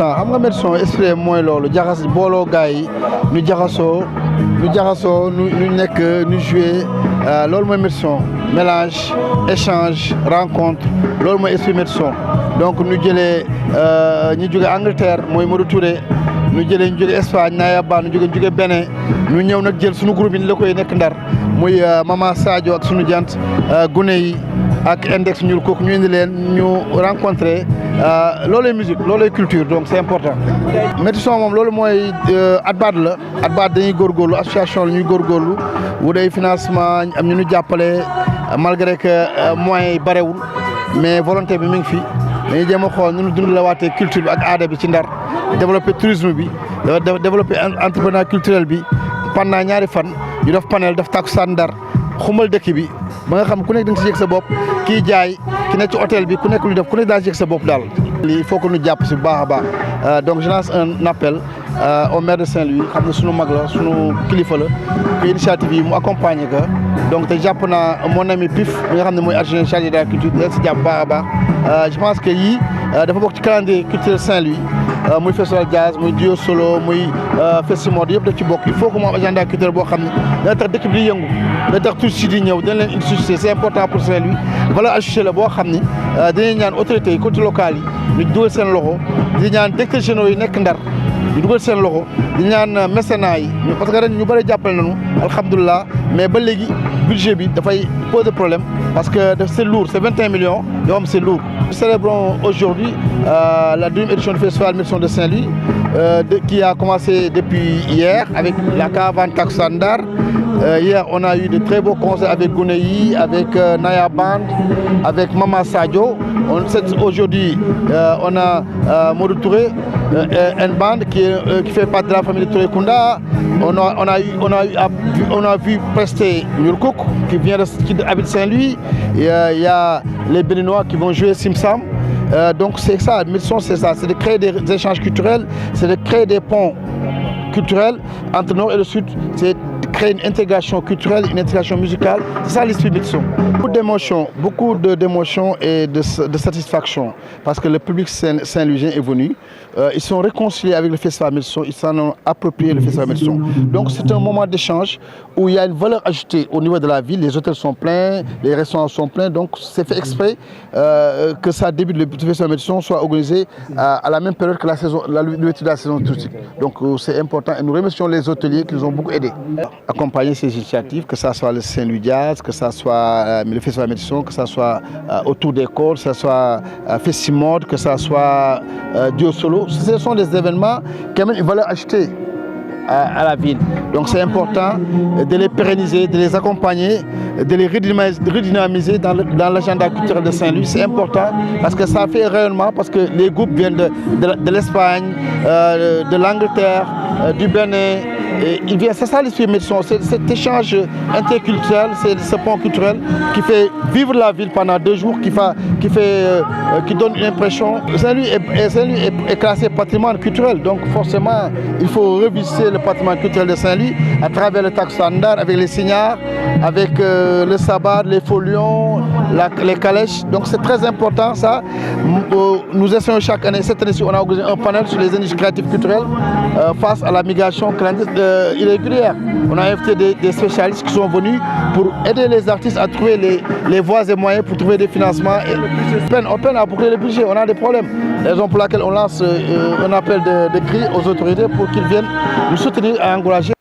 important xam nga médecin esprit mooy loolu jaxas booloo gars yi ñu jaxasoo ñu nekk ñu jouer loolu mooy médecin mélange échange rencontre loolu mooy esprit médecin donc ñu jëlee ñu jóge Angleterre mooy Modou Touré ñu jóge Espagne Naya Ba ñu jóge Bénin ñu ñëw nag jël suñu groupe yi la koy nekk Ndar muy Mama Sadio ak suñu jant gune yi ak index ñuul kooku ñu indi leen ñu rencontré loolay musique loolay culture donc c'est important. médecin moom loolu mooy ATBAD la ATBAD dañuy góorgóorlu association la ñuy góorgóorlu wu day financement am ñu jàppale malgré que moyens yi barewul mais volonté bi mi ngi fi dañuy jéem a xool ñu dund la waatee culture bi ak aada bi ci Ndar développer tourisme bi développer entrepreneuriat culturel bi pendant ñaari fan ñu def panel def takkusaan Ndar xumal dëkk bi ba nga xam ku nekk da nga si yëg sa bopp kii jaay ki nekk ci hôtel bi ku nekk lu def ku nekk daa si yëg sa bopp daal. lii il faut que ñu jàpp si bu baax a baax donc je lance un appel au maire de Saint-Louis xam ne sunu mag la sunu kilifa la que initiative yi mu accompagner ko donc te jàpp naa mon ami Pif mi nga xam ne mooy adjoint chargé de la culture dina si jàpp bu baax a baax je pense que yii dafa bokk ci calendrier culturel Saint-Louis. muy festival jazz muy duo solo muy festival yëpp daf ci bokk il faut que mu am agenda culturel boo xam ne dana tax dëkk bi di yëngu dana tax touristes yi di ñëw dana leen indi succès c'est important pour Saint-Louis valeur ajoutée la boo xam ni dañuy ñaan autorités yi collectivités locales yi ñu dugal seen loxo di ñaan directeurs généraux yi nekk Ndar ñu dugal seen loxo di ñaan mécénat yi parce que ren ñu bëri jàppale nañu alhamdulilah mais ba léegi budget bi dafay poser problème parce que c'est lourd c'est 21 millions yoo xam c'est lourd. Nous célébrons aujourd'hui la deuxième édition du festival Médecin de Saint-Louis qui a commencé depuis hier avec la caravane Takkusaan Ndar. Hier, on a eu de très beaux concerts avec Gouneyi, avec Naya Band, avec Mama Sadio. Aujourd'hui, on a Modou Touré, une bande qui fait partie de la famille de Touré Kunda. On a vu prester Nurkouk qui habite Saint-Louis. Il y a les Béninois qui vont jouer Simsam. Donc c'est ça, Médecin c'est ça, c'est de créer des échanges culturels, c'est de créer des ponts culturels entre le Nord et le Sud, c'est de créer une intégration culturelle, une intégration musicale, c'est ça l'esprit Médecin. Beaucoup d'émotions et de satisfaction parce que le public saint-louisien est venu. Ils sont réconciliés avec le festival Médecin, ils s'en ont approprié le festival Médecin. Donc c'est un moment d'échange où il y a une valeur ajoutée au niveau de la ville, les hôtels sont pleins, les restaurants sont pleins, donc c'est fait exprès que ça débute, le festival Médecin soit organisé à la même période que l'ouverture de la saison touristique. Donc c'est important et nous remercions les hôteliers qui nous ont beaucoup aidés. Accompagner ces initiatives, que ce soit le Saint-Louis Jazz, que ce soit le festival Médecin, que ce soit autour des corps, que ce soit Festimode, que ce soit Duo Solo. Ce sont des événements qui amènent une valeur ajoutée à la ville. Donc c'est important de les pérenniser, de les accompagner, de les redynamiser dans l'agenda culturel de Saint-Louis. C'est important parce que ça fait rayonnement, parce que les groupes viennent de l'Espagne, de l'Angleterre, du Bénin. C'est ça l'esprit Médecin, c'est cet échange interculturel, c'est ce pont culturel qui fait vivre la ville pendant 2 jours, qui donne une impression. Saint-Louis est classé patrimoine culturel, donc forcément il faut revisiter le patrimoine culturel de Saint-Louis à travers le Takkusaan Ndar, avec les signares, avec le sabar, les folions, les calèches. Donc c'est très important ça. Nous essayons chaque année, cette année-ci on a organisé un panel sur les industries créatives culturelles face à la migration irrégulière. On a invité des spécialistes qui sont venus pour aider les artistes à trouver les voies et moyens pour trouver des financements. On peine à boucler le budget, on a des problèmes. Raison pour laquelle on lance un appel de cri aux autorités pour qu'ils viennent nous soutenir et encourager.